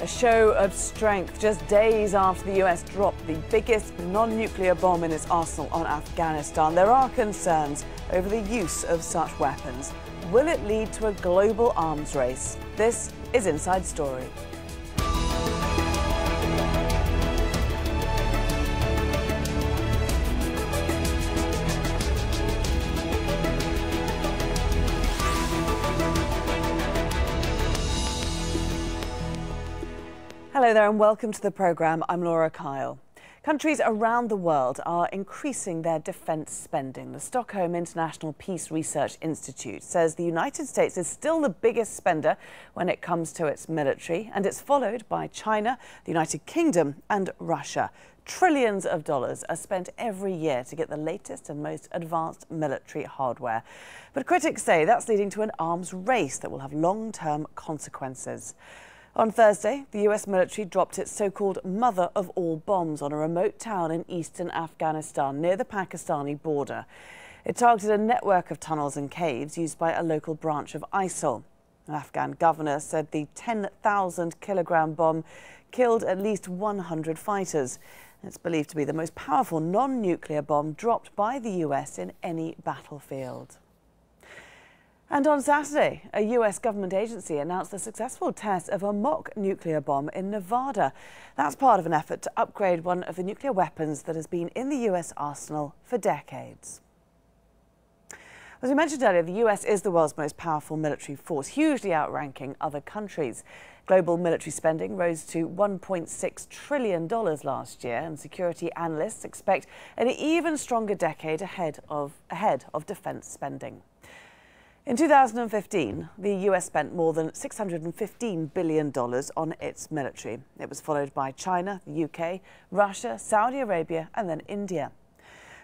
A show of strength just days after the US dropped the biggest non-nuclear bomb in its arsenal on Afghanistan. There are concerns over the use of such weapons. Will it lead to a global arms race? This is Inside Story. Hello there and welcome to the programme. I'm Laura Kyle. Countries around the world are increasing their defence spending. The Stockholm International Peace Research Institute says the United States is still the biggest spender when it comes to its military, and it's followed by China, the United Kingdom and Russia. Trillions of dollars are spent every year to get the latest and most advanced military hardware. But critics say that's leading to an arms race that will have long-term consequences. On Thursday, the US military dropped its so-called mother of all bombs on a remote town in eastern Afghanistan near the Pakistani border. It targeted a network of tunnels and caves used by a local branch of ISIL. An Afghan governor said the 10,000-kilogram bomb killed at least 100 fighters. It's believed to be the most powerful non-nuclear bomb dropped by the US in any battlefield. And on Saturday, a US government agency announced the successful test of a mock nuclear bomb in Nevada. That's part of an effort to upgrade one of the nuclear weapons that has been in the US arsenal for decades. As we mentioned earlier, the US is the world's most powerful military force, hugely outranking other countries. Global military spending rose to $1.6 trillion last year, and security analysts expect an even stronger decade ahead of defence spending. In 2015, the US spent more than $615 billion on its military. It was followed by China, the UK, Russia, Saudi Arabia and then India.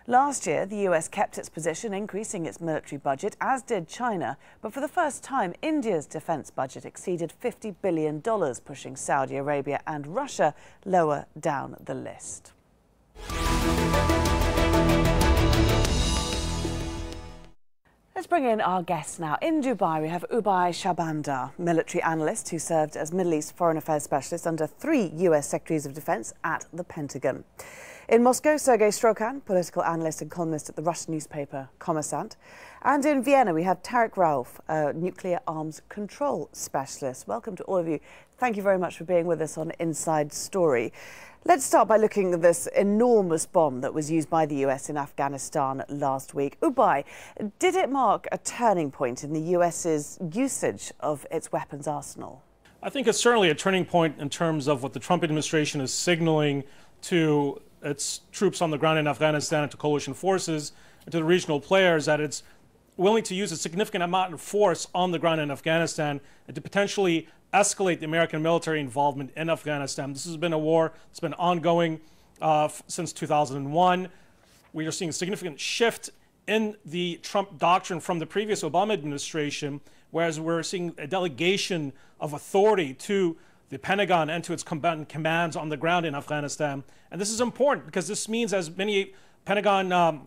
Last year, the US kept its position, increasing its military budget, as did China. But for the first time, India's defence budget exceeded $50 billion, pushing Saudi Arabia and Russia lower down the list. Let's bring in our guests now. In Dubai, we have Ubay Shabandar, military analyst who served as Middle East Foreign Affairs Specialist under 3 US Secretaries of Defense at the Pentagon. In Moscow, SERGEY STROKAN, political analyst and columnist at the Russian newspaper KOMMERSANT. And in Vienna, we have TARIQ RAUF, a nuclear arms control specialist. Welcome to all of you. Thank you very much for being with us on Inside Story. Let's start by looking at this enormous bomb that was used by the US in Afghanistan last week. Ubay, did it mark a turning point in the US's usage of its weapons arsenal? I think it's certainly a turning point in terms of what the Trump administration is signaling to its troops on the ground in Afghanistan and to coalition forces and to the regional players, that it's willing to use a significant amount of force on the ground in Afghanistan and to potentially escalate the American military involvement in Afghanistan. This has been a war that's been ongoing since 2001. We are seeing a significant shift in the Trump doctrine from the previous Obama administration, whereas we're seeing a delegation of authority to the Pentagon and to its combatant commands on the ground in Afghanistan. And this is important because this means, as many Pentagon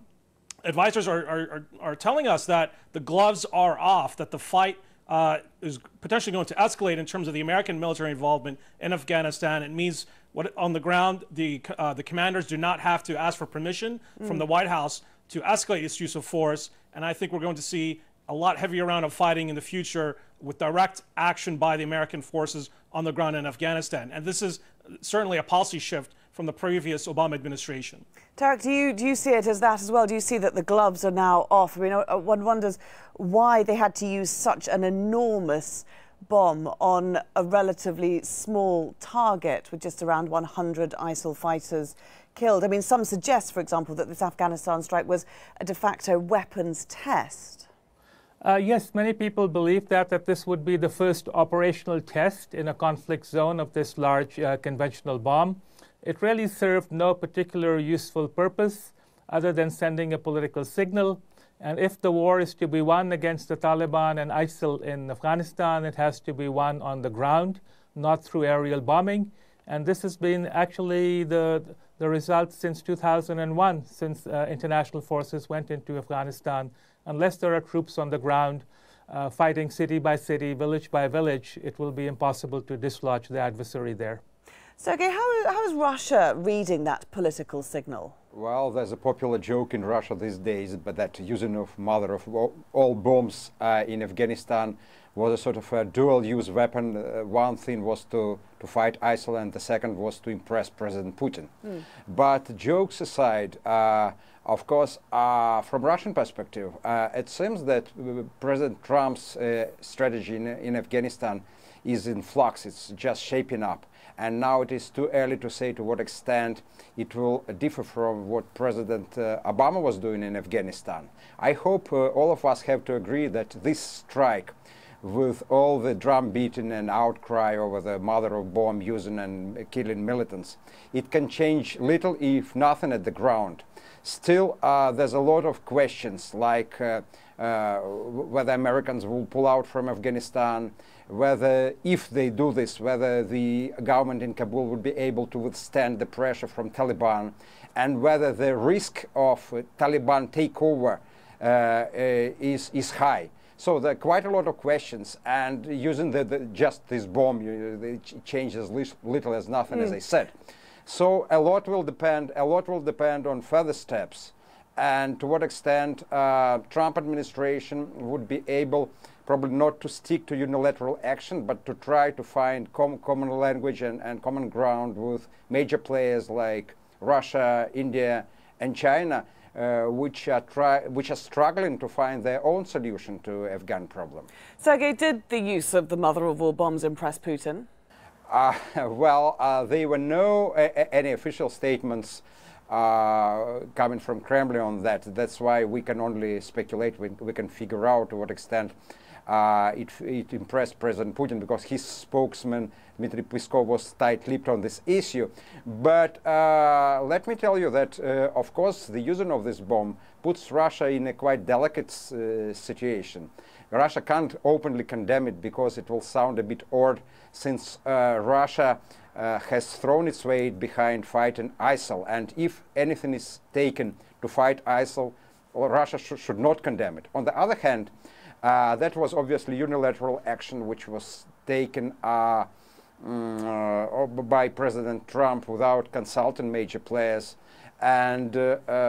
advisors are telling us, that the gloves are off, that the fight is potentially going to escalate in terms of the American military involvement in Afghanistan. It means on the ground, the commanders do not have to ask for permission from the White House to escalate its use of force. And I think we're going to see a lot heavier round of fighting in the future with direct action by the American forces on the ground in Afghanistan. And this is certainly a policy shift from the previous Obama administration. TARIQ, do you see it as that as well? Do you see that the gloves are now off? I mean, one wonders why they had to use such an enormous bomb on a relatively small target with just around 100 ISIL fighters killed. I mean, some suggest, for example, that this Afghanistan strike was a de facto weapons test. Yes, many people believe that this would be the first operational test in a conflict zone of this large conventional bomb. It really served no particular useful purpose other than sending a political signal. And if the war is to be won against the Taliban and ISIL in Afghanistan, it has to be won on the ground, not through aerial bombing. And this has been actually the result since 2001, since international forces went into Afghanistan. Unless there are troops on the ground, fighting city by city, village by village, it will be impossible to dislodge the adversary there. Sergey, how is Russia reading that political signal? Well, there's a popular joke in Russia these days, but that using of mother of all bombs in Afghanistan was a sort of a dual-use weapon. One thing was to fight ISIL, and the second was to impress President Putin. But jokes aside, of course, from Russian perspective, it seems that President Trump's strategy in Afghanistan is in flux. It's just shaping up. And now it is too early to say to what extent it will differ from what President Obama was doing in Afghanistan. I hope all of us have to agree that this strike, with all the drum beating and outcry over the mother of bomb using and killing militants, it can change little, if nothing, at the ground. Still, there's a lot of questions, like whether Americans will pull out from Afghanistan, whether, if they do this, whether the government in Kabul would be able to withstand the pressure from Taliban, and whether the risk of Taliban takeover is high. So there are quite a lot of questions, and using just this bomb, it changes little as nothing, as I said. So a lot will depend on further steps, and to what extent Trump administration would be able probably not to stick to unilateral action, but to try to find common language and common ground with major players like Russia, India, and China, which are struggling to find their own solution to Afghan problem. Sergey, did the use of the mother of all bombs impress Putin? Well, there were no any official statements coming from Kremlin on that. That's why we can only speculate. We can figure out to what extent it impressed President Putin, because his spokesman Dmitry Peskov was tight-lipped on this issue. But let me tell you that, of course, the using of this bomb puts Russia in a quite delicate situation. Russia can't openly condemn it because it will sound a bit odd, since Russia has thrown its weight behind fighting ISIL. And if anything is taken to fight ISIL, well, Russia should not condemn it. On the other hand, that was obviously unilateral action which was taken by President Trump without consulting major players, and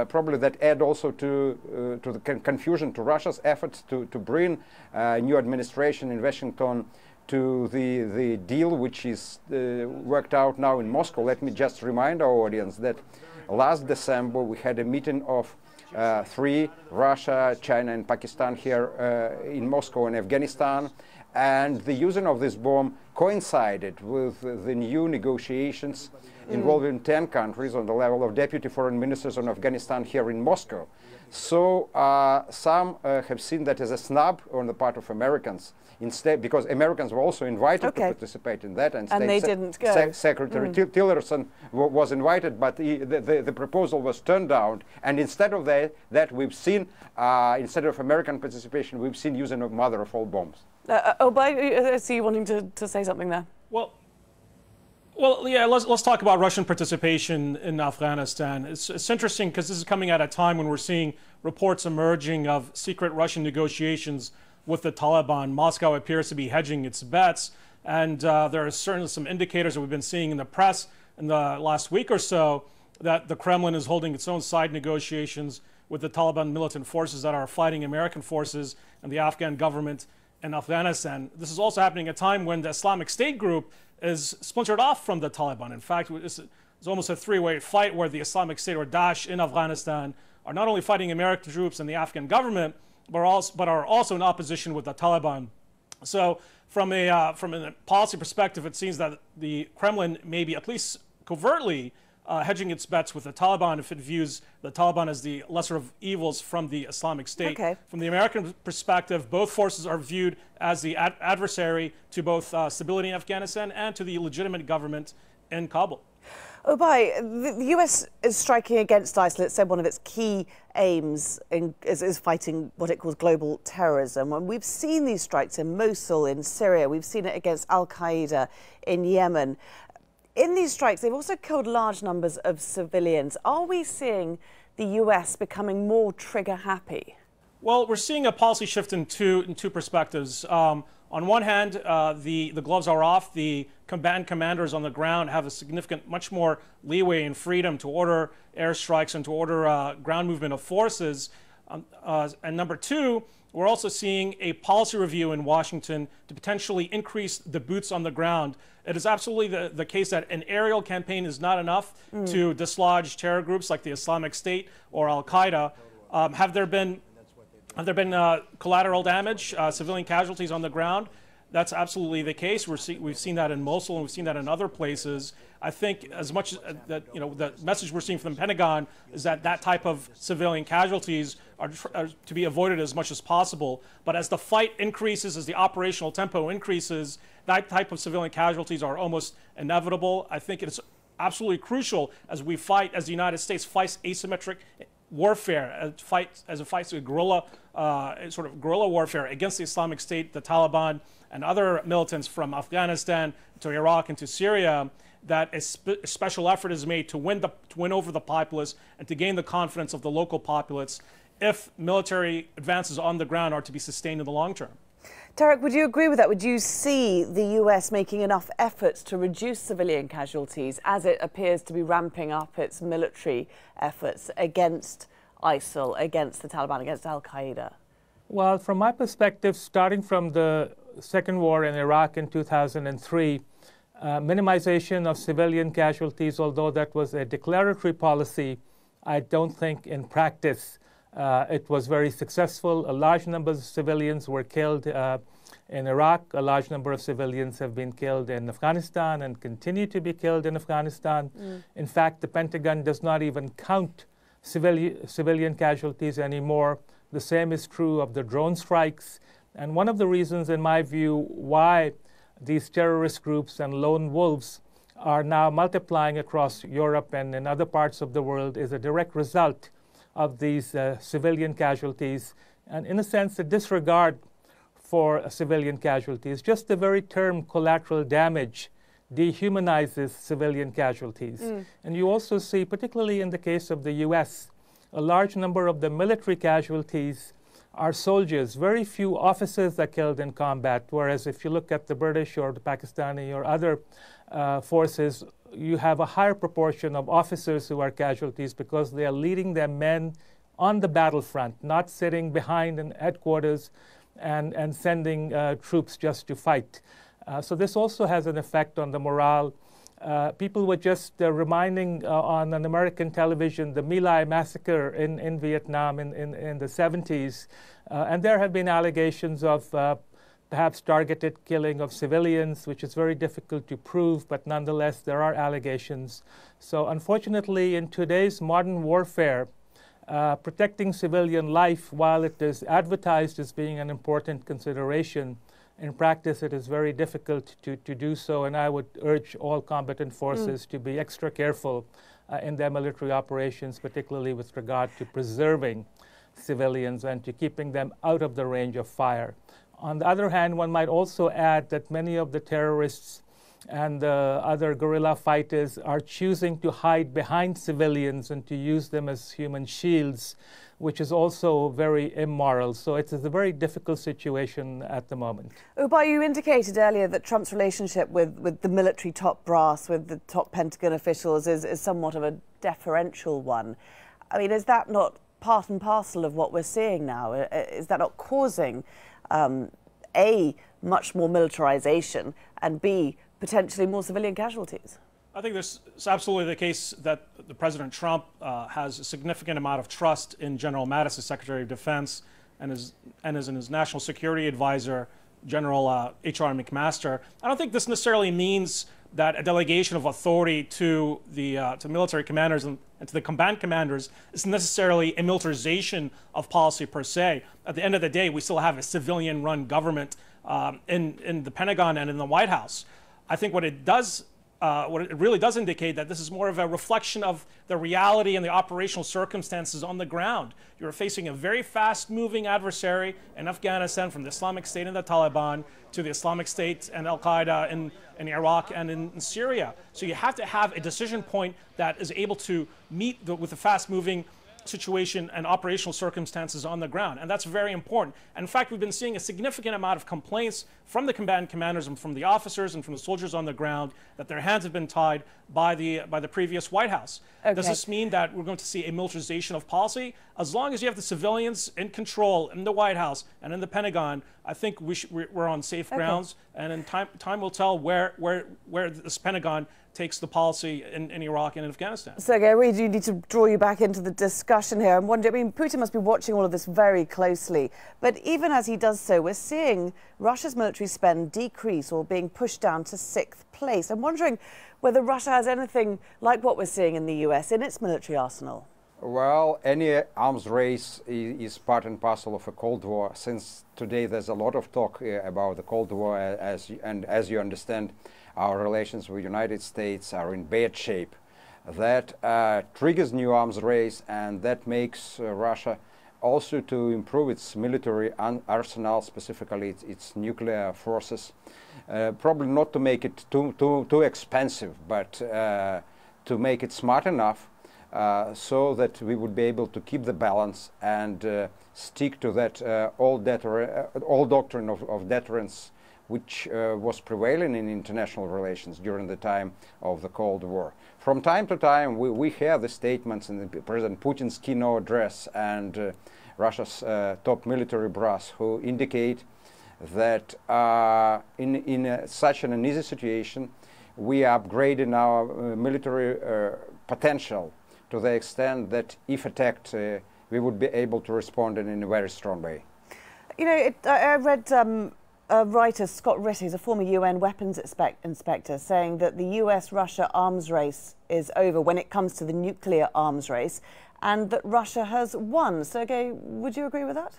probably that add also to the confusion to Russia's efforts to bring new administration in Washington to the deal which is worked out now in Moscow. Let me just remind our audience that last December we had a meeting of three, Russia, China, and Pakistan, here in Moscow and Afghanistan, and the using of this bomb coincided with the new negotiations involving 10 countries on the level of deputy foreign ministers on Afghanistan here in Moscow. So some have seen that as a snub on the part of Americans, instead, because Americans were also invited to participate in that, and they didn't go. Secretary Tillerson was invited, but the proposal was turned down. And instead of that we've seen, instead of American participation, we've seen using of mother of all bombs. I see you wanting to say something there. Well, yeah, let's talk about Russian participation in Afghanistan. It's interesting because this is coming at a time when we're seeing reports emerging of secret Russian negotiations with the Taliban. Moscow appears to be hedging its bets, and there are certainly some indicators that we've been seeing in the press in the last week or so that the Kremlin is holding its own side negotiations with the Taliban militant forces that are fighting American forces and the Afghan government in Afghanistan. This is also happening at a time when the Islamic State group is splintered off from the Taliban. In fact, it's almost a three-way fight where the Islamic State, or Daesh, in Afghanistan are not only fighting American troops and the Afghan government, but are also in opposition with the Taliban. So from a policy perspective, it seems that the Kremlin may be at least covertly hedging its bets with the Taliban if it views the Taliban as the lesser of evils from the Islamic State. From the American perspective, both forces are viewed as the adversary to both stability in Afghanistan and to the legitimate government in Kabul. Obai, the US is striking against ISIL. It said one of its key aims is fighting what it calls global terrorism. And we've seen these strikes in Mosul, in Syria. We've seen it against al-Qaeda in Yemen. In these strikes, they've also killed large numbers of civilians. Are we seeing the US becoming more trigger happy? Well, we're seeing a policy shift in two perspectives. On one hand, the gloves are off. The combatant commanders on the ground have a significant, much more leeway and freedom to order airstrikes and to order ground movement of forces. And number two, we're also seeing a policy review in Washington to potentially increase the boots on the ground. It is absolutely the case that an aerial campaign is not enough to dislodge terror groups like the Islamic State or Al-Qaeda. Have there been collateral damage, civilian casualties on the ground? That's absolutely the case. We've seen that in Mosul and we've seen that in other places. I think as much as that, the message we're seeing from the Pentagon is that that type of civilian casualties are to be avoided as much as possible. But as the fight increases, as the operational tempo increases, that type of civilian casualties are almost inevitable. I think it's absolutely crucial as we fight, as the United States fights asymmetric warfare, as it fights a guerrilla, sort of guerrilla warfare against the Islamic State, the Taliban, and other militants from Afghanistan to Iraq and to Syria, that a special effort is made to win over the populace and to gain the confidence of the local populace if military advances on the ground are to be sustained in the long term. Tariq, would you agree with that? Would you see the US making enough efforts to reduce civilian casualties as it appears to be ramping up its military efforts against ISIL, against the Taliban, against Al-Qaeda? Well, from my perspective, starting from the second war in Iraq in 2003, minimization of civilian casualties, although that was a declaratory policy, I don't think in practice it was very successful. A large number of civilians were killed in Iraq. A large number of civilians have been killed in Afghanistan and continue to be killed in Afghanistan. In fact, the Pentagon does not even count civilian casualties anymore. The same is true of the drone strikes. And one of the reasons, in my view, why these terrorist groups and lone wolves are now multiplying across Europe and in other parts of the world is a direct result of these civilian casualties, and in a sense a disregard for civilian casualties. Just the very term collateral damage dehumanizes civilian casualties. And you also see, particularly in the case of the US, a large number of the military casualties are soldiers. Very few officers are killed in combat, whereas if you look at the British or the Pakistani or other forces, you have a higher proportion of officers who are casualties because they are leading their men on the battlefront, not sitting behind in headquarters and sending troops just to fight. So this also has an effect on the morale. People were just reminding on an American television the My Lai massacre in Vietnam in the 70s. And there have been allegations of perhaps targeted killing of civilians, which is very difficult to prove, but nonetheless there are allegations. So unfortunately, in today's modern warfare, protecting civilian life, while it is advertised as being an important consideration, in practice it is very difficult to do so, and I would urge all combatant forces to be extra careful in their military operations, particularly with regard to preserving civilians and to keeping them out of the range of fire. On the other hand, one might also add that many of the terrorists and other guerrilla fighters are choosing to hide behind civilians and to use them as human shields, which is also very immoral. So it's a very difficult situation at the moment. Ubay, you indicated earlier that Trump's relationship with the military top brass, with the top Pentagon officials, is somewhat of a deferential one. I mean, is that not part and parcel of what we're seeing now? Is that not causing A, much more militarization, and B, potentially more civilian casualties? I think it's absolutely the case that the President Trump has a significant amount of trust in General Mattis, as Secretary of Defense, and is in his National Security Advisor, General H.R. McMaster. I don't think this necessarily means that a delegation of authority to the military commanders and to the combatant commanders is necessarily a militarization of policy per se. At the end of the day, we still have a civilian-run government in the Pentagon and in the White House. I think what it really does indicate that this is more of a reflection of the reality and the operational circumstances on the ground. You're facing a very fast-moving adversary in Afghanistan, from the Islamic State and the Taliban to the Islamic State and Al-Qaeda in Iraq and in Syria. So you have to have a decision point that is able to meet with the fast-moving situation and operational circumstances on the ground, and that's very important. And in fact, we've been seeing a significant amount of complaints from the combatant commanders and from the officers and from the soldiers on the ground that their hands have been tied by the previous White House. Okay. Does this mean that we're going to see a militarization of policy? As long as you have the civilians in control in the White House and in the Pentagon, I think we're on safe grounds, and in time will tell where this Pentagon takes the policy in Iraq and in Afghanistan. Sergey, I really do need to draw you back into the discussion here. I'm wondering, I mean, Putin must be watching all of this very closely, but even as he does so, we're seeing Russia's military spend decrease or being pushed down to 6th place. I'm wondering whether Russia has anything like what we're seeing in the US in its military arsenal. Well, any arms race is part and parcel of a Cold War. Since today there's a lot of talk about the Cold War, as you understand, our relations with the United States are in bad shape. That triggers new arms race, and that makes Russia also to improve its military arsenal, specifically its nuclear forces. Probably not to make it too expensive, but to make it smart enough so that we would be able to keep the balance and stick to that old doctrine of deterrence, which was prevailing in international relations during the time of the Cold War. From time to time, we hear the statements in President Putin's keynote address and Russia's top military brass, who indicate that in such an uneasy situation, we are upgrading our military potential to the extent that if attacked, we would be able to respond in a very strong way. You know, I read writer Scott Ritter, who's a former UN weapons inspector, saying that the US-Russia arms race is over when it comes to the nuclear arms race, and that Russia has won. Sergey, would you agree with that?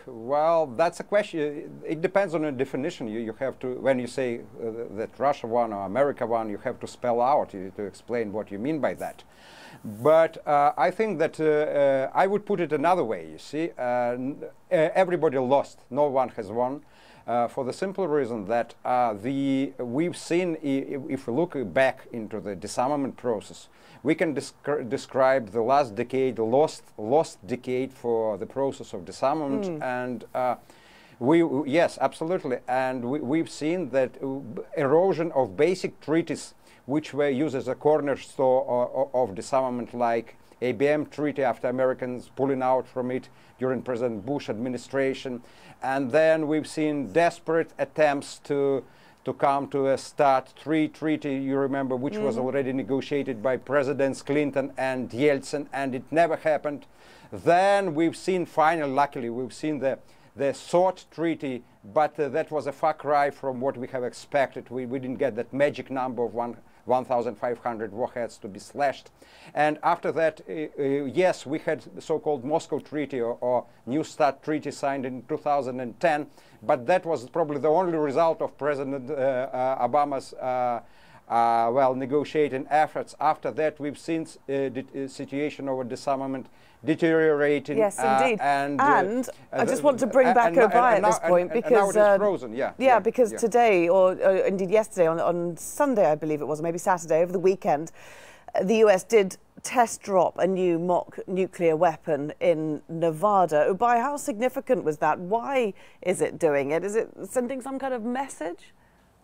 Well, that's a question. It depends on the definition. You have to, when you say that Russia won or America won, you have to spell out to explain what you mean by that. But I think that I would put it another way, you see. Everybody lost. No one has won. For the simple reason that we've seen, if we look back into the disarmament process, we can describe the last decade, the lost decade for the process of disarmament. And yes, absolutely. And we've seen that erosion of basic treaties which were used as a cornerstone of disarmament, like ABM treaty after Americans pulling out from it during President Bush administration. And then we've seen desperate attempts to come to a START III treaty, you remember, which was already negotiated by Presidents Clinton and Yeltsin, and it never happened. Then we've seen, finally, luckily, we've seen the SWORD treaty, but that was a far cry from what we have expected. We didn't get that magic number of 1,500 warheads to be slashed. And after that, yes, we had the so-called Moscow Treaty or New START Treaty signed in 2010, but that was probably the only result of President Obama's negotiating efforts. After that, we've seen the situation over disarmament deteriorating. Yes, indeed. And I just want to bring back Obai at this point, because now it is frozen. Because today, or indeed yesterday, on Sunday, I believe it was, or maybe Saturday, over the weekend, the US did test drop a new mock nuclear weapon in Nevada. Obai, how significant was that? Why is it doing it? Is it sending some kind of message?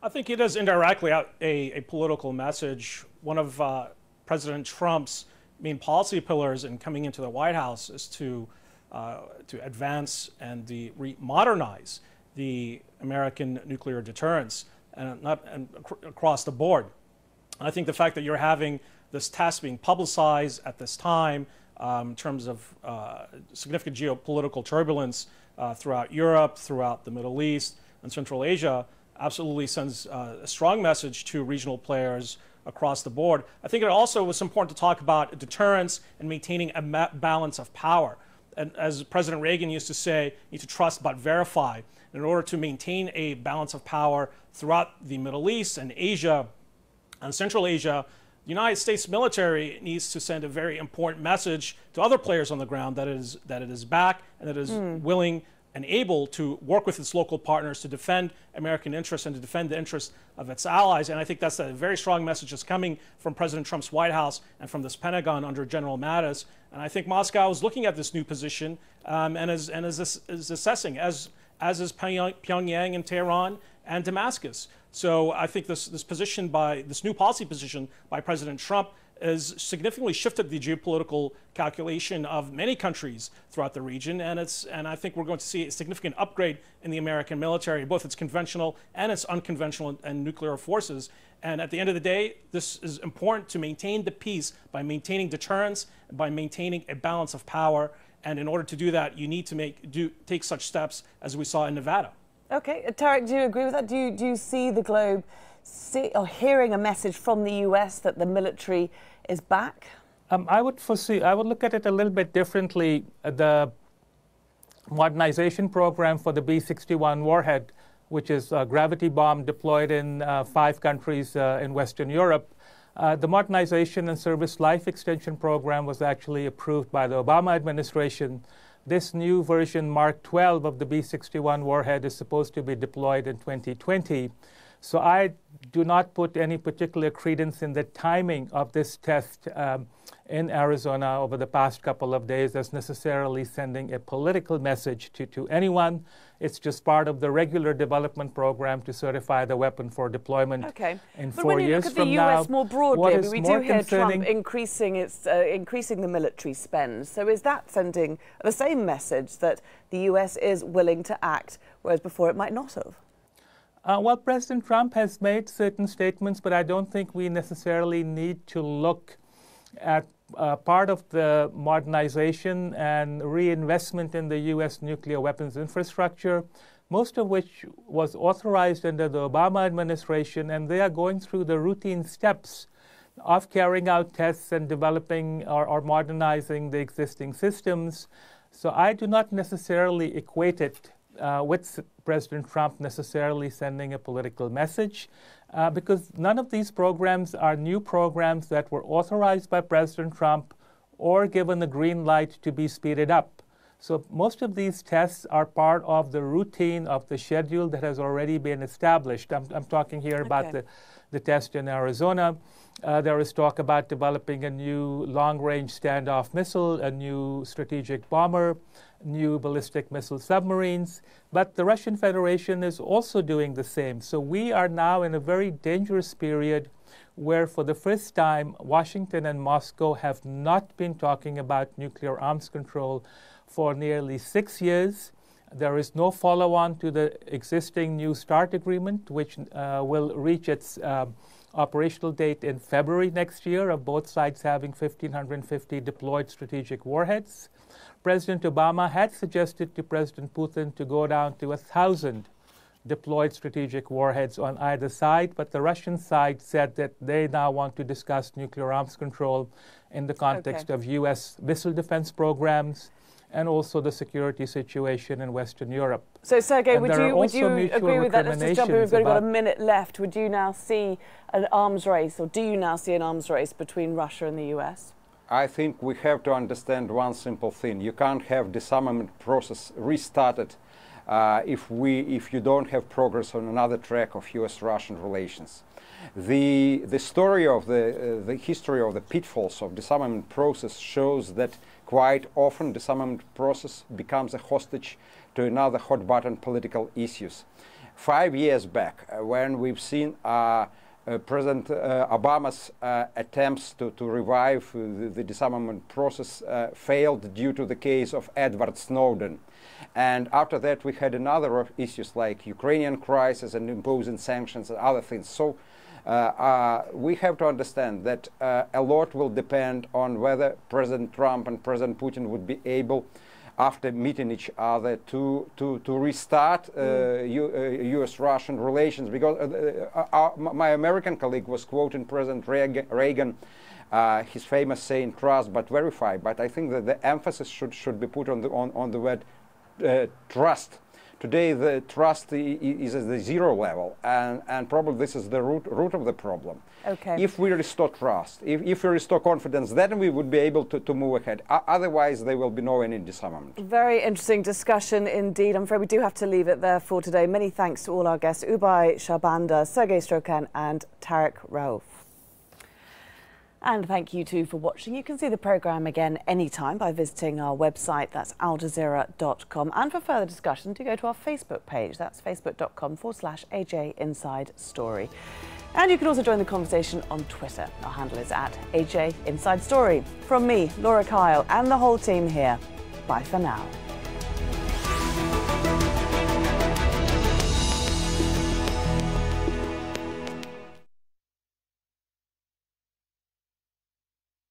I think it is indirectly a political message. One of President Trump's main policy pillars in coming into the White House is to advance and modernize the American nuclear deterrence, and across the board. I think the fact that you're having this test being publicized at this time, in terms of significant geopolitical turbulence throughout Europe, throughout the Middle East, and Central Asia, absolutely sends a strong message to regional players across the board. I think it also was important to talk about deterrence and maintaining a balance of power. And as President Reagan used to say, you need to trust but verify. In order to maintain a balance of power throughout the Middle East and Asia and Central Asia, the United States military needs to send a very important message to other players on the ground that it is back and that it is willing and able to work with its local partners to defend American interests and to defend the interests of its allies. And I think that's a very strong message that's coming from President Trump's White House and from this Pentagon under General Mattis. And I think Moscow is looking at this new position and is assessing, as is Pyongyang and Tehran and Damascus. So I think this new policy position by President Trump has significantly shifted the geopolitical calculation of many countries throughout the region, and I think we're going to see a significant upgrade in the American military, both its conventional and its unconventional and nuclear forces. And at the end of the day, this is important to maintain the peace by maintaining deterrence, by maintaining a balance of power. And in order to do that, you need to take such steps as we saw in Nevada. Okay, Tariq, do you agree with that? Do you see the globe hearing a message from the US that the military is back? I would look at it a little bit differently. The modernization program for the B-61 warhead, which is a gravity bomb deployed in 5 countries in Western Europe, the modernization and service life extension program was actually approved by the Obama administration. This new version, Mark 12 of the B-61 warhead, is supposed to be deployed in 2020. So I do not put any particular credence in the timing of this test in Arizona over the past couple of days as necessarily sending a political message to anyone. It's just part of the regular development program to certify the weapon for deployment in 4 years from now. But when you look at the US more broadly, we do hear Trump increasing the military spend. So is that sending the same message that the US is willing to act, whereas before it might not have? Well, President Trump has made certain statements, but I don't think we necessarily need to look at part of the modernization and reinvestment in the U.S. nuclear weapons infrastructure, most of which was authorized under the Obama administration, and they are going through the routine steps of carrying out tests and developing or modernizing the existing systems. So I do not necessarily equate it with President Trump necessarily sending a political message, because none of these programs are new programs that were authorized by President Trump or given the green light to be speeded up. So most of these tests are part of the routine of the schedule that has already been established. I'm talking here about the test in Arizona. There is talk about developing a new long-range standoff missile, a new strategic bomber, new ballistic missile submarines. But the Russian Federation is also doing the same. So we are now in a very dangerous period where, for the first time, Washington and Moscow have not been talking about nuclear arms control for nearly 6 years. There is no follow-on to the existing New START agreement, which will reach its operational date in February next year, of both sides having 1,550 deployed strategic warheads. President Obama had suggested to President Putin to go down to 1,000 deployed strategic warheads on either side, but the Russian side said that they now want to discuss nuclear arms control in the context of U.S. missile defense programs and also the security situation in Western Europe. So, Sergey, would you agree with that? Let's just jump in. We've only got a minute left. Would you now see an arms race, or do you now see an arms race between Russia and the US? I think we have to understand one simple thing. You can't have disarmament process restarted if you don't have progress on another track of US-Russian relations. The story of the history of the pitfalls of disarmament process shows that quite often disarmament process becomes a hostage to another hot button political issues. 5 years back, when we've seen President Obama's attempts to revive the disarmament process failed due to the case of Edward Snowden. And after that, we had another issues like Ukrainian crisis and imposing sanctions and other things. So we have to understand that a lot will depend on whether President Trump and President Putin would be able, after meeting each other, to restart U.S.-Russian relations. Because my American colleague was quoting President Reagan, his famous saying, "Trust but verify." But I think that the emphasis should be put on the word trust. today the trust is at the zero level, and probably this is the root of the problem. Okay. If we restore trust, if we restore confidence, then we would be able to move ahead. Otherwise, there will be no any disarmament. Very interesting discussion indeed. I'm afraid we do have to leave it there for today. Many thanks to all our guests, Ubay Shahbandar, SERGEY STROKAN and TARIQ RAUF. And thank you too for watching. You can see the programme again anytime by visiting our website, that's aljazeera.com. And for further discussion, do go to our Facebook page, that's facebook.com/AJ Inside Story. And you can also join the conversation on Twitter. Our handle is @AJ Inside Story. From me, Laura Kyle, and the whole team here, bye for now.